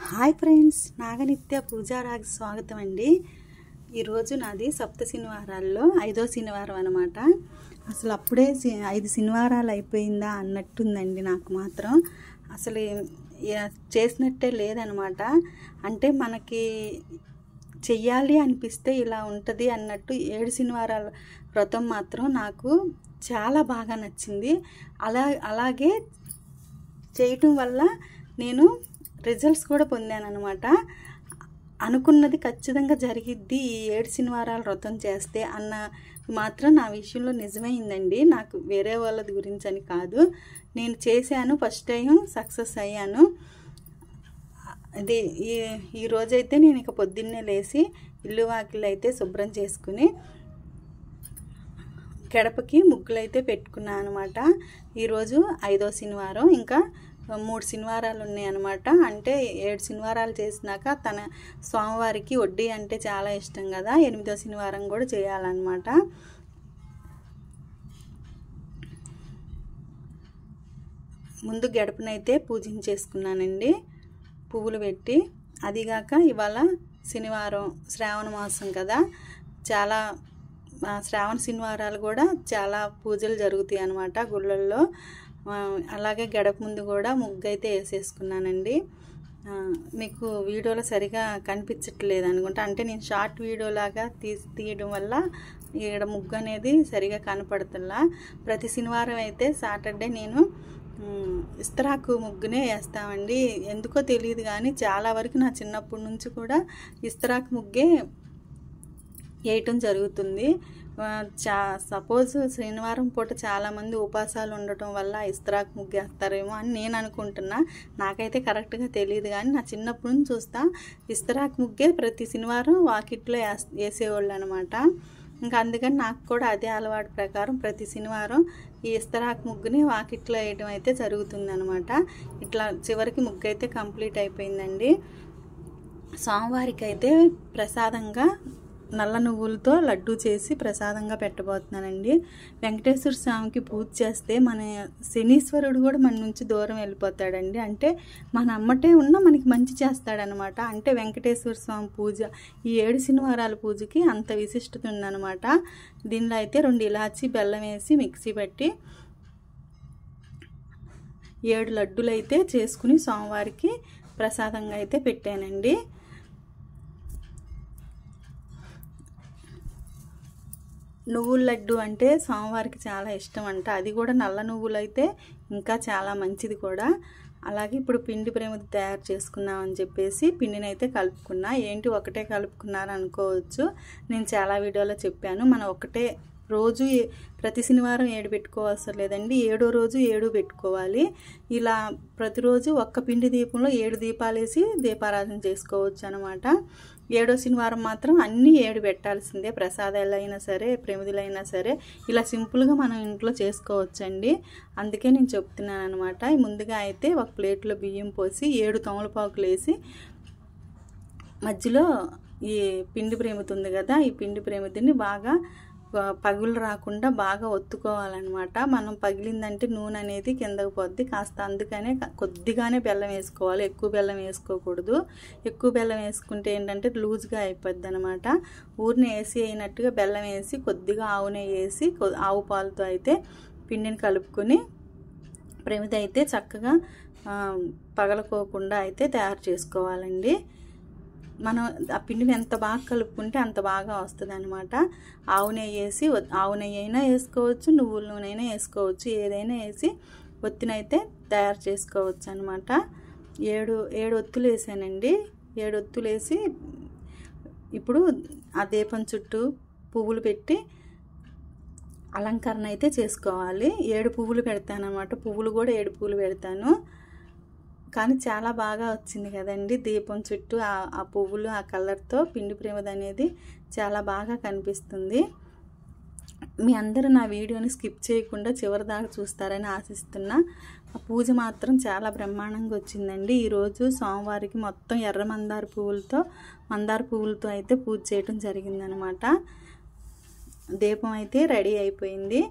Hi friends, నాగనిత్య పూజారాకి స్వాగతం అండి. ఈరోజు నాది సప్త శనివారాల్లో 5వ శనివారం అనమాట. అసలు అప్పుడే 5 శనివారాలు అయిపోయిందా అన్నట్టుందండి. నాకు మాత్రం అసలు చేసినట్టే లేదనమాట. అంటే మనకి చెయ్యాలి అనిపిస్తే ఇలా ఉంటుంది అన్నట్టు 7 శనివారాల వ్రతం మాత్రం నాకు చాలా బాగా నచ్చింది. అలాగే చేయటం వల్ల నేను రిజల్ట్స్ కూడా పొందాను అనమాట. అనుకున్నది ఖచ్చితంగా జరిగిద్ది ఈ 7 శనివారాల వ్రతం చేస్తే అన్న మాత్రం నా విషయంలో నిజమైందండి. నాకు వేరే వాళ్ళది గురించి అని కాదు, నేను చేశాను, ఫస్ట్ టైం సక్సెస్ అయ్యాను. అది ఈ రోజైతే నేను ఇక పొద్దున్నే లేచి ఇల్లు వాకిళ్ళు అయితే శుభ్రం చేసుకుని గడపకి ముగ్గులు అయితే పెట్టుకున్నాను అనమాట. ఈరోజు 5వ శనివారం, ఇంకా 3 శనివారాలు ఉన్నాయి అనమాట. అంటే 7 శనివారాలు చేసినాక తన స్వామివారికి వడ్డీ అంటే చాలా ఇష్టం కదా, 8వ శనివారం కూడా చేయాలన్నమాట. ముందు గడపనైతే పూజించేసుకున్నానండి పువ్వులు పెట్టి. అదిగాక ఇవాళ శనివారం, శ్రావణ మాసం కదా, చాలా శ్రావణ శనివారాలు కూడా చాలా పూజలు జరుగుతాయి అన్నమాట గుళ్ళల్లో. అలాగే గడప ముందు కూడా ముగ్గు అయితే వేసేసుకున్నానండి. మీకు వీడియోలో సరిగా కనిపించట్లేదు అనుకుంటా, అంటే నేను షార్ట్ వీడియోలాగా తీయడం వల్ల ఇక్కడ ముగ్గు అనేది సరిగా కనపడుతుందా. ప్రతి శనివారం అయితే సాటర్డే నేను ఇస్తరాకు ముగ్గునే వేస్తామండి. ఎందుకో తెలియదు కానీ చాలా వరకు నా చిన్నప్పటి నుంచి కూడా ఇస్తరాకు ముగ్గే వేయటం జరుగుతుంది. సపోజ్ శనివారం పూట చాలామంది ఉపాసాలు ఉండటం వల్ల ఇస్తరాకు ముగ్గు వేస్తారేమో అని నేను అనుకుంటున్నా. నాకైతే కరెక్ట్గా తెలియదు కానీ నా చిన్నప్పటి నుంచి చూస్తా ఇస్తరాకు ముగ్గే ప్రతి శనివారం వాకిట్లో వేసేవాళ్ళు అనమాట. ఇంకా అందుకని నాకు కూడా అదే అలవాటు ప్రకారం ప్రతి శనివారం ఈ ఇస్తరాకు ముగ్గుని వాకిట్లో వేయడం అయితే జరుగుతుంది అనమాట. ఇట్లా చివరికి ముగ్గు అయితే కంప్లీట్ అయిపోయిందండి. స్వామివారికి అయితే ప్రసాదంగా నల్ల నువ్వులతో లడ్డు చేసి ప్రసాదంగా పెట్టబోతున్నానండి. వెంకటేశ్వర స్వామికి పూజ చేస్తే మన శనీశ్వరుడు కూడా మన నుంచి దూరం వెళ్ళిపోతాడండి. అంటే మన అమ్మటే ఉన్నా మనకి మంచి చేస్తాడనమాట. అంటే వెంకటేశ్వర స్వామి పూజ ఈ 7 శనివారాల పూజకి అంత విశిష్టత ఉందన్నమాట. దీనిలో అయితే 2 ఇలాచి బెల్లం వేసి మిక్సీ పెట్టి 7 లడ్డులు అయితే చేసుకుని స్వామివారికి ప్రసాదంగా అయితే పెట్టానండి. నువ్వుల లడ్డు అంటే స్వామివారికి చాలా ఇష్టం అంట. అది కూడా నల్ల నువ్వులు అయితే ఇంకా చాలా మంచిది కూడా. అలాగే ఇప్పుడు పిండి ప్రేమది తయారు చేసుకుందామని చెప్పేసి పిండిని అయితే కలుపుకున్నా. ఏంటి ఒకటే కలుపుకున్నారు అనుకోవచ్చు, నేను చాలా వీడియోలో చెప్పాను. మనం ఒకటే రోజు ప్రతి శనివారం 7 పెట్టుకోవాల్సిన లేదండి, 7వ రోజు 7 పెట్టుకోవాలి. ఇలా ప్రతిరోజు ఒక్క పిండి దీపంలో 7 దీపాలు వేసి దీపారాధన చేసుకోవచ్చు అనమాట. 7వ శనివారం మాత్రం అన్నీ 7 పెట్టాల్సిందే. ప్రసాదాలు అయినా సరే, ప్రమిదలైనా సరే ఇలా సింపుల్గా మనం ఇంట్లో చేసుకోవచ్చండి. అందుకే నేను చెప్తున్నాను అనమాట. ముందుగా అయితే ఒక ప్లేట్లో బియ్యం పోసి 7 తమలపాకులు వేసి మధ్యలో ఈ పిండి ప్రేమిది ఉంది కదా, ఈ పిండి ప్రేమిదిని బాగా పగులు రాకుండా బాగా ఒత్తుకోవాలన్నమాట. మనం పగిలిందంటే నూనె అనేది కిందకు పోద్ది కాస్త, అందుకనే కొద్దిగానే బెల్లం వేసుకోవాలి, ఎక్కువ బెల్లం వేసుకోకూడదు. ఎక్కువ బెల్లం వేసుకుంటే ఏంటంటే లూజ్గా అయిపోద్ది అనమాట. ఊరిని వేసి అయినట్టుగా బెల్లం వేసి కొద్దిగా ఆవు నెయ్యి వేసి ఆవు పాలతో అయితే పిండిని కలుపుకొని ప్రమిద అయితే చక్కగా పగలకోకుండా అయితే తయారు చేసుకోవాలండి. మనం ఆ పిండిని ఎంత బాగా కలుపుకుంటే అంత బాగా వస్తుంది అనమాట. ఆవు నెయ్యి వేసి, ఆవు నెయ్యి అయినా వేసుకోవచ్చు, నువ్వుల నూనె అయినా వేసుకోవచ్చు, ఏదైనా వేసి ఒత్తినైతే తయారు చేసుకోవచ్చు అనమాట. 7 ఒత్తులు వేసానండి. 7 ఒత్తులు వేసి ఇప్పుడు ఆ దీపం చుట్టూ పువ్వులు పెట్టి అలంకరణ అయితే చేసుకోవాలి. 7 పువ్వులు పెడతాను అనమాట. పువ్వులు కూడా 7 పువ్వులు పెడతాను. కానీ చాలా బాగా వచ్చింది కదండి దీపం చుట్టూ ఆ పువ్వులు, ఆ కలర్తో పిండి ప్రేమది అనేది చాలా బాగా కనిపిస్తుంది. మీ అందరూ నా వీడియోని స్కిప్ చేయకుండా చివరి దాకా చూస్తారని ఆశిస్తున్నా. ఆ పూజ మాత్రం చాలా బ్రహ్మాండంగా వచ్చిందండి. ఈరోజు స్వామివారికి మొత్తం ఎర్ర మందార పువ్వులతో అయితే పూజ చేయడం జరిగిందనమాట. దీపం అయితే రెడీ అయిపోయింది.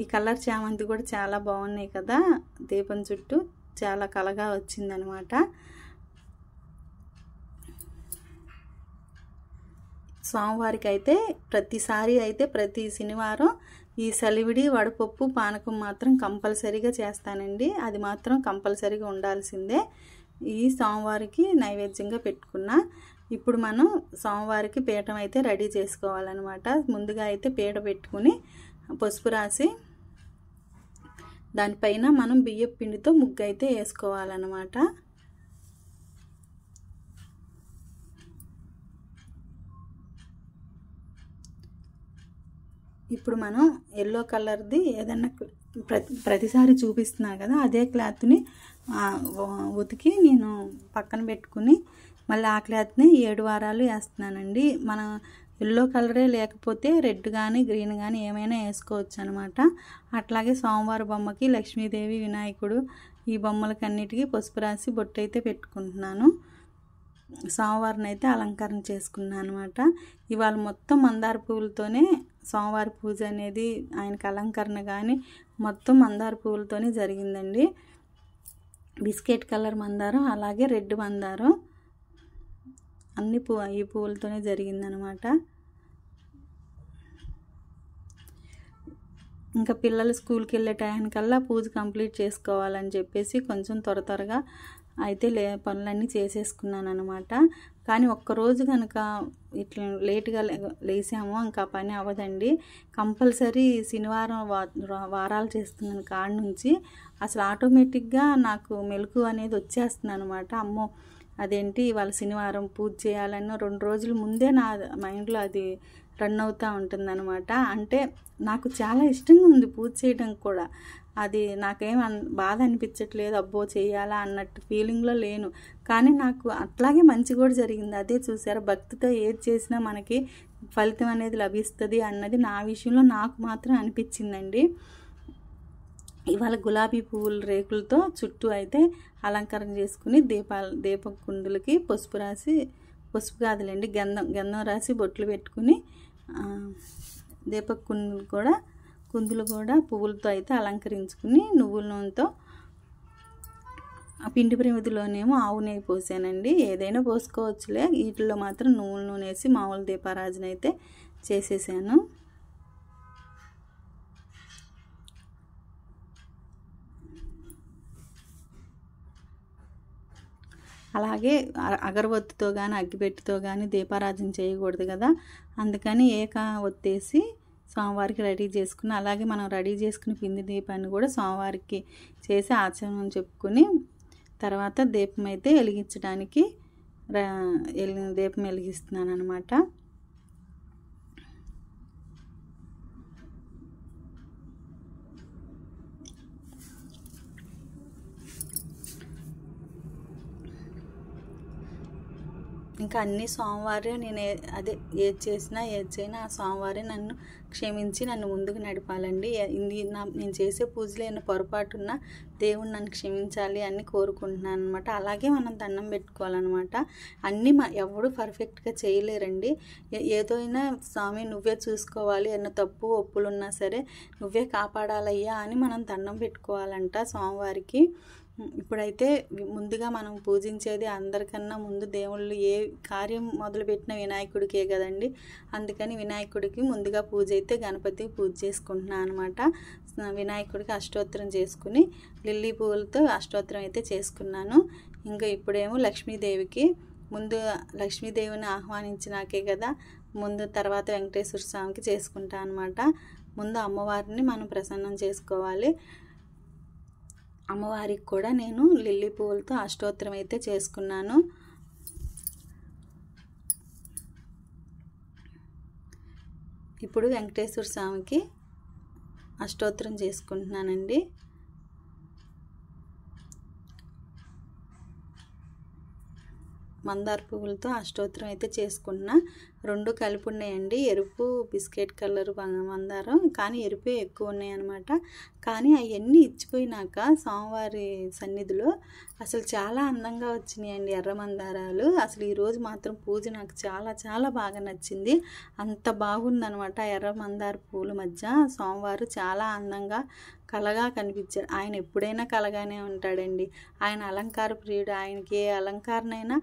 ఈ కలర్ చామంతి కూడా చాలా బాగున్నాయి కదా, దీపం చుట్టూ చాలా కలగా వచ్చిందనమాట. సోమవారికి అయితే ప్రతిసారి అయితే ప్రతి శనివారం ఈ సలివిడి వడపప్పు పానకం మాత్రం కంపల్సరీగా చేస్తానండి. అది మాత్రం కంపల్సరీగా ఉండాల్సిందే. ఈ సోమవారికి నైవేద్యంగా పెట్టుకున్నా. ఇప్పుడు మనం సోమవారికి పీఠం అయితే రెడీ చేసుకోవాలన్నమాట. ముందుగా అయితే పీట పెట్టుకుని పసుపు రాసి దానిపైన మనం బియ్యపు పిండితో ముగ్గు అయితే వేసుకోవాలన్నమాట. ఇప్పుడు మనం ఎల్లో కలర్ది ఏదన్నా ప్రతిసారి చూపిస్తున్నా కదా, అదే క్లాత్ని ఉతికి నేను పక్కన పెట్టుకుని మళ్ళీ ఆ క్లాత్ని 7 వారాలు వేస్తున్నానండి. మన ఎల్లో కలరే లేకపోతే రెడ్ కానీ గ్రీన్ కానీ ఏమైనా వేసుకోవచ్చు అనమాట. అట్లాగే సోమవారం బొమ్మకి లక్ష్మీదేవి, వినాయకుడు ఈ బొమ్మలకి అన్నిటికీ పసుపు రాసి బొట్టు అయితే పెట్టుకుంటున్నాను. సోమవారం అయితే అలంకరణ చేసుకున్నాను అనమాట. ఇవాళ మొత్తం మందార పువ్వులతోనే సోమవారి పూజ అనేది, ఆయనకి అలంకరణ కానీ మొత్తం మందార పువ్వులతోనే జరిగిందండి. బిస్కెట్ కలర్ మందారం, అలాగే రెడ్ మందారం, అన్ని ఈ పువ్వులతోనే జరిగిందనమాట. ఇంకా పిల్లలు స్కూల్కి వెళ్ళే టైంకల్లా పూజ కంప్లీట్ చేసుకోవాలని చెప్పేసి కొంచెం త్వరగా అయితే పనులన్నీ చేసేసుకున్నాను అనమాట. కానీ ఒక్కరోజు కనుక ఇట్లా లేట్గా లేసామో ఇంకా పని అవ్వదండి. కంపల్సరీ శనివారం వారాలు చేస్తున్నాను కాడ నుంచి అసలు ఆటోమేటిక్గా నాకు మెలకు అనేది వచ్చేస్తుంది అనమాట. అమ్మో అదేంటి ఇవాళ శనివారం పూజ చేయాలన్న 2 రోజుల ముందే నా మైండ్లో అది రన్ అవుతూ ఉంటుందన్నమాట. అంటే నాకు చాలా ఇష్టంగా ఉంది పూజ చేయడం కూడా. అది నాకేం బాధ అనిపించట్లేదు, అబ్బో చేయాలా అన్నట్టు ఫీలింగ్లో లేను. కానీ నాకు అట్లాగే మంచి కూడా జరిగింది. అదే చూసారా, భక్తితో ఏది చేసినా మనకి ఫలితం అనేది లభిస్తుంది అన్నది నా విషయంలో నాకు మాత్రం అనిపించిందండి. ఇవాళ గులాబీ పువ్వుల రేకులతో చుట్టూ అయితే అలంకరణ చేసుకుని దీప కుందులకి పసుపు రాసి, పసుపు కాదులేండి గంధం రాసి బొట్లు పెట్టుకుని దీప కుందులు కూడా పువ్వులతో అయితే అలంకరించుకుని నువ్వుల నూనెతో, పిండి ప్రమిదిలోనేమో ఆవు నెయ్యి పోసానండి. ఏదైనా పోసుకోవచ్చులే, వీటిల్లో మాత్రం నువ్వుల నూనె వేసి మామూలు దీపారాజన అయితే చేసేసాను. అలాగే అగరవత్తితో కానీ అగ్గిపెట్టితో కానీ దీపారాధన చేయకూడదు కదా, అందుకని ఒత్తేసి సోమవారికి రెడీ చేసుకుని, అలాగే మనం రెడీ చేసుకుని పిండి దీపాన్ని కూడా సోమవారికి చేసి ఆచరణ చెప్పుకుని తర్వాత దీపం అయితే వెలిగించడానికి దీపం వెలిగిస్తున్నాను అనమాట. ఇంకా అన్ని సోమవారం నేను ఏది చేసినా ఆ సోమవారం నన్ను క్షమించి నన్ను ముందుకు నడపాలండి. నేను చేసే పూజలో ఏమైనా పొరపాటున్నా దేవుడు నన్ను క్షమించాలి అని కోరుకుంటున్నాను అనమాట. అలాగే మనం దండం పెట్టుకోవాలన్నమాట. అన్నీ ఎవడు పర్ఫెక్ట్గా చేయలేరండి. ఏదైనా స్వామి నువ్వే చూసుకోవాలి, అన్న తప్పు ఒప్పులున్నా సరే నువ్వే కాపాడాలయ్యా అని మనం దండం పెట్టుకోవాలంట సోమవారికి. ఇప్పుడైతే ముందుగా మనం పూజించేది అందరికన్నా ముందు దేవుళ్ళు ఏ కార్యం మొదలుపెట్టిన వినాయకుడికే కదండి. అందుకని వినాయకుడికి ముందుగా పూజ అయితే గణపతికి పూజ చేసుకుంటున్నాను అనమాట. వినాయకుడికి అష్టోత్తరం చేసుకుని లిల్లీ పువ్వులతో అష్టోత్తరం అయితే చేసుకున్నాను. ఇంకా ఇప్పుడేమో లక్ష్మీదేవికి ముందు లక్ష్మీదేవిని ఆహ్వానించినాకే కదా ముందు తర్వాత వెంకటేశ్వర స్వామికి చేసుకుంటా అనమాట. ముందు అమ్మవారిని మనం ప్రసన్నం చేసుకోవాలి. అమ్మవారికి కూడా నేను లిల్లీ పువ్వులతో అష్టోత్తరం అయితే చేసుకున్నాను. ఇప్పుడు వెంకటేశ్వర స్వామికి అష్టోత్తరం చేసుకుంటున్నానండి. మందార పువ్వులతో అష్టోత్తరం అయితే చేసుకున్నా. 2 కలిపి ఉన్నాయండి, ఎరుపు బిస్కెట్ కలర్ మందారం, కానీ ఎరుపే ఎక్కువ ఉన్నాయి అనమాట. కానీ అవన్నీ ఇచ్చిపోయినాక స్వామివారి సన్నిధిలో అసలు చాలా అందంగా వచ్చినాయండి ఎర్ర మందారాలు. అసలు ఈరోజు మాత్రం పూజ నాకు చాలా చాలా బాగా నచ్చింది. అంత బాగుందనమాట. ఎర్ర మందార పువ్వుల మధ్య స్వామివారు చాలా అందంగా కళగా కనిపించాడు. ఆయన ఎప్పుడైనా కళగానే ఉంటాడండి. ఆయన అలంకార ప్రియుడు. ఆయనకి ఏ అలంకారనైనా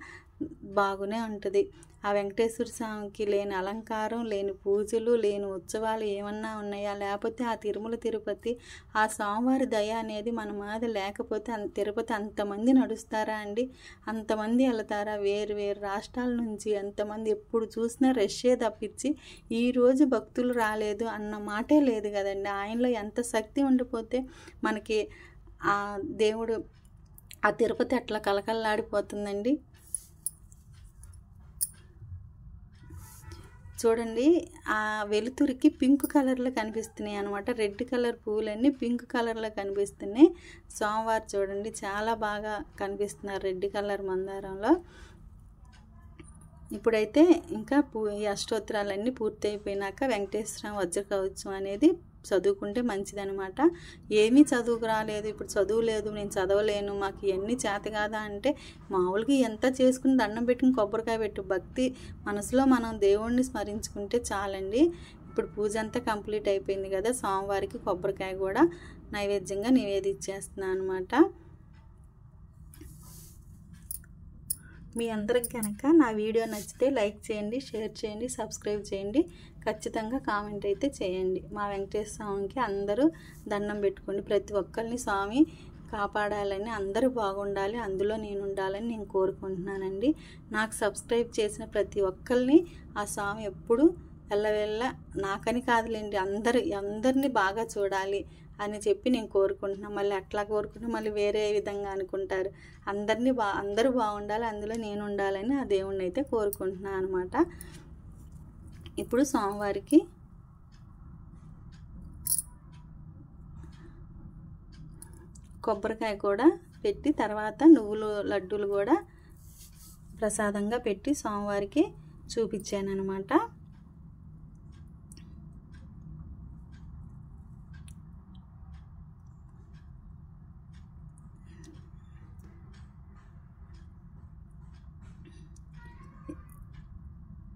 బాగునే ఉంటుంది. ఆ వెంకటేశ్వర స్వామికి లేని అలంకారం, లేని పూజలు, లేని ఉత్సవాలు ఏమన్నా ఉన్నాయా? లేకపోతే ఆ తిరుమల తిరుపతి ఆ స్వామివారి దయ అనేది మన మీద లేకపోతే తిరుపతి అంతమంది నడుస్తారా అండి? అంతమంది వెళ్తారా? వేరు వేరు రాష్ట్రాల నుంచి ఎంతమంది ఎప్పుడు చూసినా రష్యే తప్పించి ఈరోజు భక్తులు రాలేదు అన్న మాటే లేదు కదండి. ఆయనలో ఎంత శక్తి ఉండిపోతే మనకి ఆ దేవుడు ఆ తిరుపతి అట్లా కలకల్లాడిపోతుందండి. చూడండి, ఆ వెలుతురికి పింక్ కలర్లో కనిపిస్తున్నాయి అనమాట. రెడ్ కలర్ పువ్వులన్నీ పింక్ కలర్లో కనిపిస్తున్నాయి. స్వామివారు చూడండి చాలా బాగా కనిపిస్తున్నారు రెడ్ కలర్ మందారంలో. ఇప్పుడైతే ఇంకా ఈ అష్టోత్తరాలన్నీ పూర్తి అయిపోయినాక వెంకటేశ్వర వజ్ర కవచం అనేది చదువుకుంటే మంచిదనమాట. ఏమీ చదువుకు రాలేదు, ఇప్పుడు చదువు లేదు, నేను చదవలేను, మాకు ఇవన్నీ చేత కాదా అంటే మామూలుగా ఎంత చేసుకుని దండం పెట్టుకుని కొబ్బరికాయ పెట్టు, భక్తి మనసులో మనం దేవుణ్ణి స్మరించుకుంటే చాలండి. ఇప్పుడు పూజ అంతా కంప్లీట్ అయిపోయింది కదా, స్వామివారికి కొబ్బరికాయ కూడా నైవేద్యంగా నివేదించేస్తున్నాను అనమాట. మీ అందరికి కనుక నా వీడియో నచ్చితే లైక్ చేయండి, షేర్ చేయండి, సబ్స్క్రైబ్ చేయండి, ఖచ్చితంగా కామెంట్ అయితే చేయండి. మా వెంకటేశ్వర స్వామికి అందరూ దండం పెట్టుకోండి. ప్రతి ఒక్కరిని స్వామి కాపాడాలని, అందరూ బాగుండాలి, అందులో నేను ఉండాలని నేను కోరుకుంటున్నానండి. నాకు సబ్స్క్రైబ్ చేసిన ప్రతి ఒక్కరిని ఆ స్వామి ఎప్పుడు ఎల్లవెల్ల నాకని కాదులేండి అందరినీ బాగా చూడాలి అని చెప్పి నేను కోరుకుంటున్నాను. మళ్ళీ అట్లా కోరుకుంటే మళ్ళీ వేరే విధంగా అనుకుంటారు. అందరూ బాగుండాలి, అందులో నేను ఉండాలని ఆ దేవుణ్ణి అయితే కోరుకుంటున్నాను అనమాట. ఇప్పుడు స్వామివారికి కొబ్బరికాయ కూడా పెట్టి తర్వాత నువ్వులు లడ్డూలు కూడా ప్రసాదంగా పెట్టి స్వామివారికి చూపించాను అనమాట.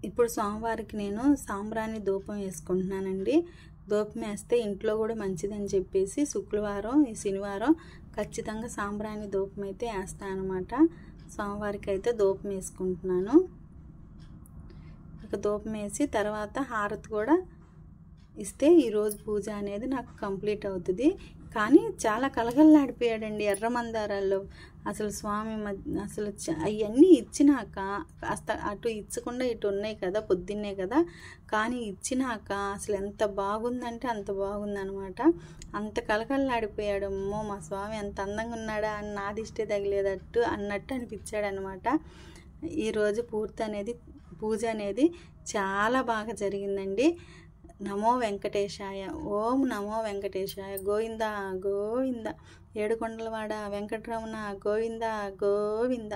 ఇప్పుడు స్వామివారికి నేను సాంబ్రాణి ధూపం వేసుకుంటున్నానండి. ధూపం వేస్తే ఇంట్లో కూడా మంచిదని చెప్పేసి శుక్రవారం ఈ శనివారం ఖచ్చితంగా సాంబ్రాణి ధూపం అయితే వేస్తాను అనమాట. స్వామివారికి అయితే ధూపం వేసుకుంటున్నాను. ఇక ధూపం వేసి తర్వాత హారతి కూడా ఇస్తే ఈరోజు పూజ అనేది నాకు కంప్లీట్ అవుతుంది. కానీ చాలా కలగల్లాడిపోయాడండి ఎర్ర మందారాల్లో. అసలు స్వామి అసలు అవన్నీ ఇచ్చినాక కాస్త అటు ఇచ్చకుండా ఇటు ఉన్నాయి కదా, పొద్దున్నే కదా, కానీ ఇచ్చినాక అసలు ఎంత బాగుందంటే అంత బాగుందనమాట. అంత కలకల్లాడిపోయాడు. అమ్మో మా స్వామి ఎంత అందంగా ఉన్నాడా అని నాది ఇష్టే తగిలేదట్టు అన్నట్టు అనిపించాడు అనమాట. ఈరోజు పూజ అనేది చాలా బాగా జరిగిందండి. నమో వెంకటేశాయ, ఓం నమో వెంకటేశాయ, గోవింద గోవింద, ఏడుకొండలవాడ వెంకటరమణ గోవింద గోవింద.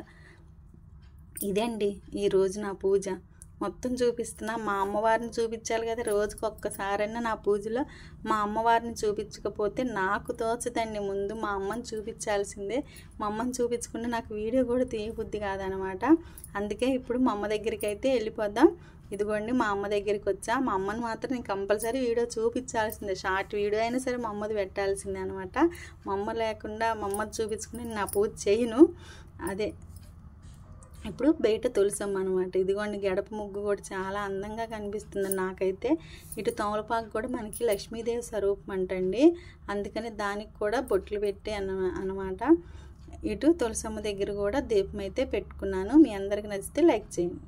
ఇదండి ఈరోజు నా పూజ మొత్తం చూపిస్తున్నా. మా అమ్మవారిని చూపించాలి కదా, రోజుకి ఒక్కసారైనా నా పూజలో మా అమ్మవారిని చూపించకపోతే నాకు తోచదండి. ముందు మా అమ్మని చూపించాల్సిందే. మా అమ్మని చూపించుకుంటే నాకు వీడియో కూడా తీయబుద్ధి కాదనమాట. అందుకే ఇప్పుడు మా అమ్మ దగ్గరికి అయితే వెళ్ళిపోదాం. ఇదిగోండి మా అమ్మ దగ్గరికి వచ్చా. మా అమ్మని మాత్రం నేను కంపల్సరీ వీడియో చూపించాల్సిందే, షార్ట్ వీడియో అయినా సరే మా అమ్మది పెట్టాల్సిందే అనమాట. మా అమ్మ లేకుండా మా అమ్మది చూపించుకుని నా పూజ చేయను. అదే ఇప్పుడు బయట తులసమ్మ అనమాట. ఇదిగోండి గడప ముగ్గు కూడా చాలా అందంగా కనిపిస్తుంది నాకైతే. ఇటు తమలపాకు కూడా మనకి లక్ష్మీదేవి స్వరూపం అంటండి, అందుకని దానికి కూడా బొట్లు పెట్టి అనమాట. ఇటు తులసమ్మ దగ్గర కూడా దీపం అయితే పెట్టుకున్నాను. మీ అందరికి నచ్చితే లైక్ చేయండి.